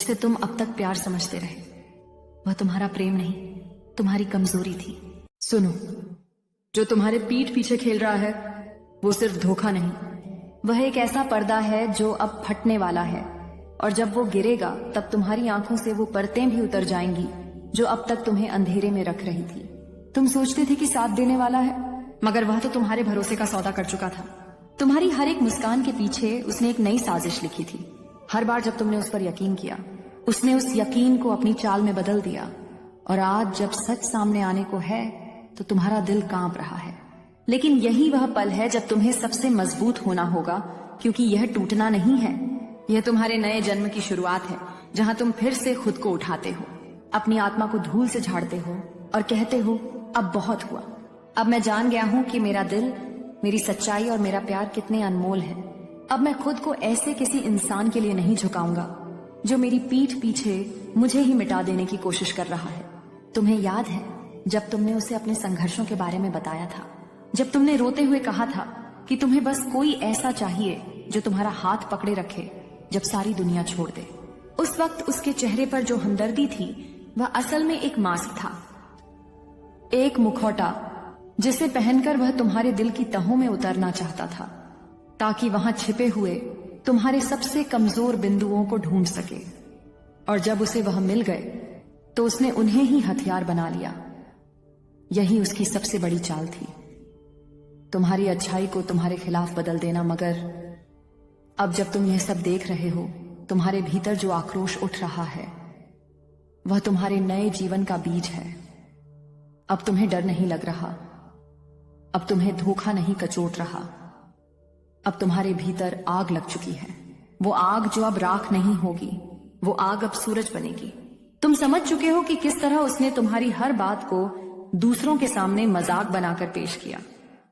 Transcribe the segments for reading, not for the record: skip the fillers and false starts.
जिसे तुम अब तक प्यार समझते रहे, वह तुम्हारा प्रेम नहीं, तुम्हारी कमजोरी थी। सुनो, जो तुम्हारे पीठ पीछे खेल रहा है वो सिर्फ धोखा नहीं, वह एक ऐसा पर्दा है जो अब फटने वाला है, और जब वो गिरेगा तब तुम्हारी आंखों से वो परतें भी उतर जाएंगी जो अब तक तुम्हें अंधेरे में रख रही थी। तुम सोचते थे कि साथ देने वाला है, मगर वह तो तुम्हारे भरोसे का सौदा कर चुका था। तुम्हारी हर एक मुस्कान के पीछे उसने एक नई साजिश लिखी थी। हर बार जब तुमने उस पर यकीन किया, उसने उस यकीन को अपनी चाल में बदल दिया, और आज जब सच सामने आने को है तो तुम्हारा दिल कांप रहा है। लेकिन यही वह पल है जब तुम्हें सबसे मजबूत होना होगा, क्योंकि यह टूटना नहीं है, यह तुम्हारे नए जन्म की शुरुआत है, जहां तुम फिर से खुद को उठाते हो, अपनी आत्मा को धूल से झाड़ते हो और कहते हो अब बहुत हुआ। अब मैं जान गया हूं कि मेरा दिल, मेरी सच्चाई और मेरा प्यार कितने अनमोल है। अब मैं खुद को ऐसे किसी इंसान के लिए नहीं झुकाऊंगा जो मेरी पीठ पीछे मुझे ही मिटा देने की कोशिश कर रहा है। तुम्हें याद है जब तुमने उसे अपने संघर्षों के बारे में बताया था, जब तुमने रोते हुए कहा था कि तुम्हें बस कोई ऐसा चाहिए जो तुम्हारा हाथ पकड़े रखे जब सारी दुनिया छोड़ दे। उस वक्त उसके चेहरे पर जो हमदर्दी थी वह असल में एक मास्क था, एक मुखौटा जिसे पहनकर वह तुम्हारे दिल की तहों में उतरना चाहता था, ताकि वहां छिपे हुए तुम्हारे सबसे कमजोर बिंदुओं को ढूंढ सके। और जब उसे वह मिल गए तो उसने उन्हें ही हथियार बना लिया। यही उसकी सबसे बड़ी चाल थी, तुम्हारी अच्छाई को तुम्हारे खिलाफ बदल देना। मगर अब जब तुम यह सब देख रहे हो, तुम्हारे भीतर जो आक्रोश उठ रहा है वह तुम्हारे नए जीवन का बीज है। अब तुम्हें डर नहीं लग रहा, अब तुम्हें धोखा नहीं कचोट रहा, अब तुम्हारे भीतर आग लग चुकी है। वो आग जो अब राख नहीं होगी, वो आग अब सूरज बनेगी। तुम समझ चुके हो कि किस तरह उसने तुम्हारी हर बात को दूसरों के सामने मजाक बनाकर पेश किया,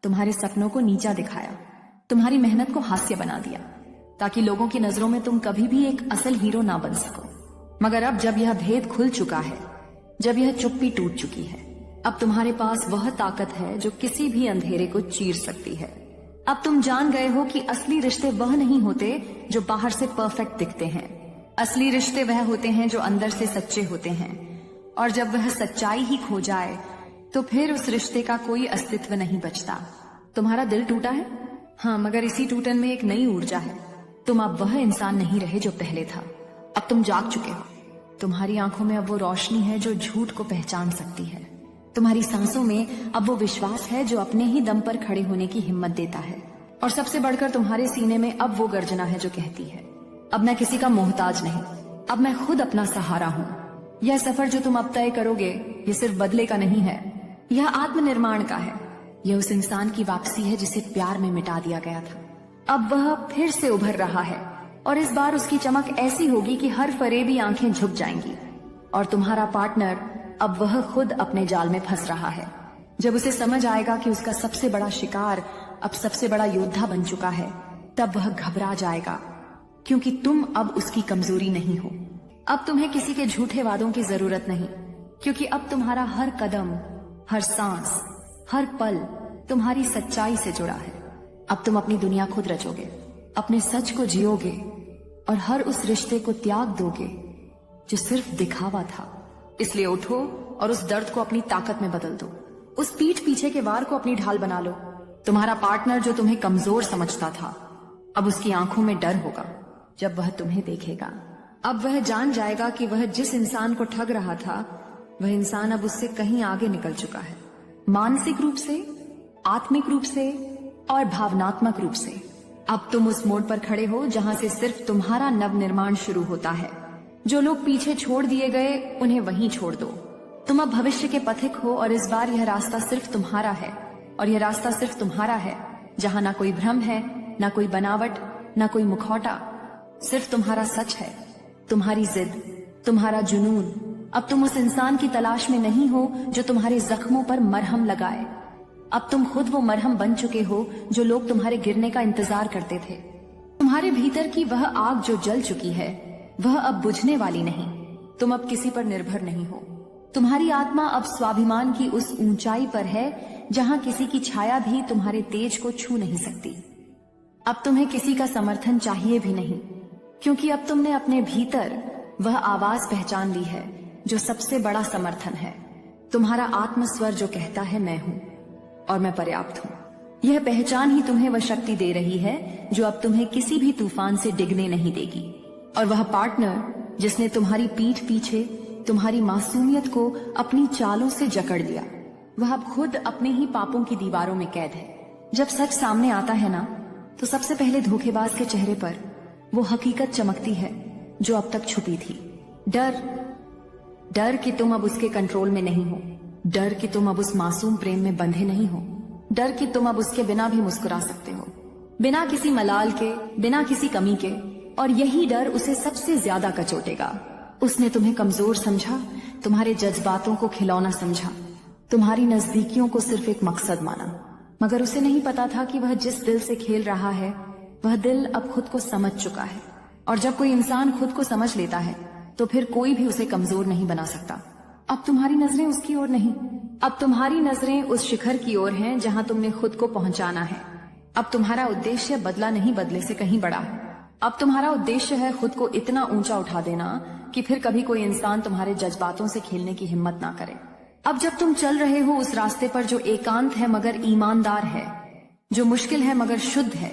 तुम्हारे सपनों को नीचा दिखाया, तुम्हारी मेहनत को हास्य बना दिया, ताकि लोगों की नजरों में तुम कभी भी एक असल हीरो ना बन सको। मगर अब जब यह भेद खुल चुका है, जब यह चुप्पी टूट चुकी है, अब तुम्हारे पास वह ताकत है जो किसी भी अंधेरे को चीर सकती है। अब तुम जान गए हो कि असली रिश्ते वह नहीं होते जो बाहर से परफेक्ट दिखते हैं। असली रिश्ते वह होते हैं जो अंदर से सच्चे होते हैं, और जब वह सच्चाई ही खो जाए तो फिर उस रिश्ते का कोई अस्तित्व नहीं बचता। तुम्हारा दिल टूटा है, हाँ, मगर इसी टूटन में एक नई ऊर्जा है। तुम अब वह इंसान नहीं रहे जो पहले था। अब तुम जाग चुके हो। तुम्हारी आंखों में अब वो रोशनी है जो झूठ को पहचान सकती है। तुम्हारी सांसों में अब वो विश्वास है जो अपने ही दम पर खड़े होने की हिम्मत देता है। और सबसे बढ़कर तुम्हारे सीने में अब वो गर्जना है जो कहती है अब मैं किसी का मोहताज नहीं, अब मैं खुद अपना सहारा हूँ। यह सफर जो तुम अब तय करोगे ये सिर्फ बदले का नहीं है, यह आत्मनिर्माण का है। यह उस इंसान की वापसी है जिसे प्यार में मिटा दिया गया था। अब वह फिर से उभर रहा है, और इस बार उसकी चमक ऐसी होगी कि हर फरेबी आंखें झुक जाएंगी। और तुम्हारा पार्टनर अब वह खुद अपने जाल में फंस रहा है। जब उसे समझ आएगा कि उसका सबसे बड़ा शिकार अब सबसे बड़ा योद्धा बन चुका है, तब वह घबरा जाएगा, क्योंकि तुम अब उसकी कमजोरी नहीं हो। अब तुम्हें किसी के झूठे वादों की जरूरत नहीं, क्योंकि अब तुम्हारा हर कदम, हर सांस, हर पल तुम्हारी सच्चाई से जुड़ा है। अब तुम अपनी दुनिया खुद रचोगे, अपने सच को जियोगे, और हर उस रिश्ते को त्याग दोगे जो सिर्फ दिखावा था। इसलिए उठो और उस दर्द को अपनी ताकत में बदल दो। उस पीठ पीछे के वार को अपनी ढाल बना लो। तुम्हारा पार्टनर जो तुम्हें कमजोर समझता था, अब उसकी आंखों में डर होगा जब वह तुम्हें देखेगा। अब वह जान जाएगा कि वह जिस इंसान को ठग रहा था, वह इंसान अब उससे कहीं आगे निकल चुका है, मानसिक रूप से, आत्मिक रूप से और भावनात्मक रूप से। अब तुम उस मोड़ पर खड़े हो जहां से सिर्फ तुम्हारा नव निर्माण शुरू होता है। जो लोग पीछे छोड़ दिए गए उन्हें वहीं छोड़ दो। तुम अब भविष्य के पथिक हो, और इस बार यह रास्ता सिर्फ तुम्हारा है, और यह रास्ता सिर्फ तुम्हारा है जहां ना कोई भ्रम है, ना कोई बनावट, ना कोई मुखौटा, सिर्फ तुम्हारा सच है, तुम्हारी जिद, तुम्हारा जुनून। अब तुम उस इंसान की तलाश में नहीं हो जो तुम्हारे जख्मों पर मरहम लगाए। अब तुम खुद वो मरहम बन चुके हो जो लोग तुम्हारे गिरने का इंतजार करते थे। तुम्हारे भीतर की वह आग जो जल चुकी है वह अब बुझने वाली नहीं। तुम अब किसी पर निर्भर नहीं हो। तुम्हारी आत्मा अब स्वाभिमान की उस ऊंचाई पर है जहां किसी की छाया भी तुम्हारे तेज को छू नहीं सकती। अब तुम्हें किसी का समर्थन चाहिए भी नहीं, क्योंकि अब तुमने अपने भीतर वह आवाज पहचान ली है जो सबसे बड़ा समर्थन है, तुम्हारा आत्मस्वर जो कहता है मैं हूं और मैं पर्याप्त हूं। यह पहचान ही तुम्हें वह शक्ति दे रही है जो अब तुम्हें किसी भी तूफान से डिगने नहीं देगी। और वह पार्टनर जिसने तुम्हारी पीठ पीछे तुम्हारी मासूमियत को अपनी चालों से जकड़ लिया, वह अब खुद अपने ही पापों की दीवारों में कैद है। जब सच सामने आता है ना, तो सबसे पहले धोखेबाज के चेहरे पर वो हकीकत चमकती है जो अब तक छुपी थी। डर कि तुम अब उसके कंट्रोल में नहीं हो, डर कि तुम अब उस मासूम प्रेम में बंधे नहीं हो, डर कि तुम अब उसके बिना भी मुस्कुरा सकते हो, बिना किसी मलाल के, बिना किसी कमी के। और यही डर उसे सबसे ज्यादा कचोटेगा। उसने तुम्हें कमजोर समझा, तुम्हारे जज्बातों को खिलौना समझा, तुम्हारी नजदीकियों को सिर्फ एक मकसद माना। मगर उसे नहीं पता था कि वह जिस दिल से खेल रहा है, वह दिल अब खुद को समझ चुका है। और जब कोई इंसान खुद को समझ लेता है तो फिर कोई भी उसे कमजोर नहीं बना सकता। अब तुम्हारी नजरें उसकी ओर नहीं, अब तुम्हारी नजरें उस शिखर की ओर हैं जहां तुमने खुद को पहुंचाना है। अब तुम्हारा उद्देश्य बदला नहीं, बदले से कहीं बड़ा है। अब तुम्हारा उद्देश्य है खुद को इतना ऊंचा उठा देना कि फिर कभी कोई इंसान तुम्हारे जज्बातों से खेलने की हिम्मत ना करे। अब जब तुम चल रहे हो उस रास्ते पर जो एकांत है मगर ईमानदार है, जो मुश्किल है मगर शुद्ध है,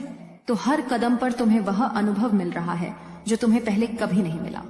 तो हर कदम पर तुम्हें वह अनुभव मिल रहा है जो तुम्हें पहले कभी नहीं मिला।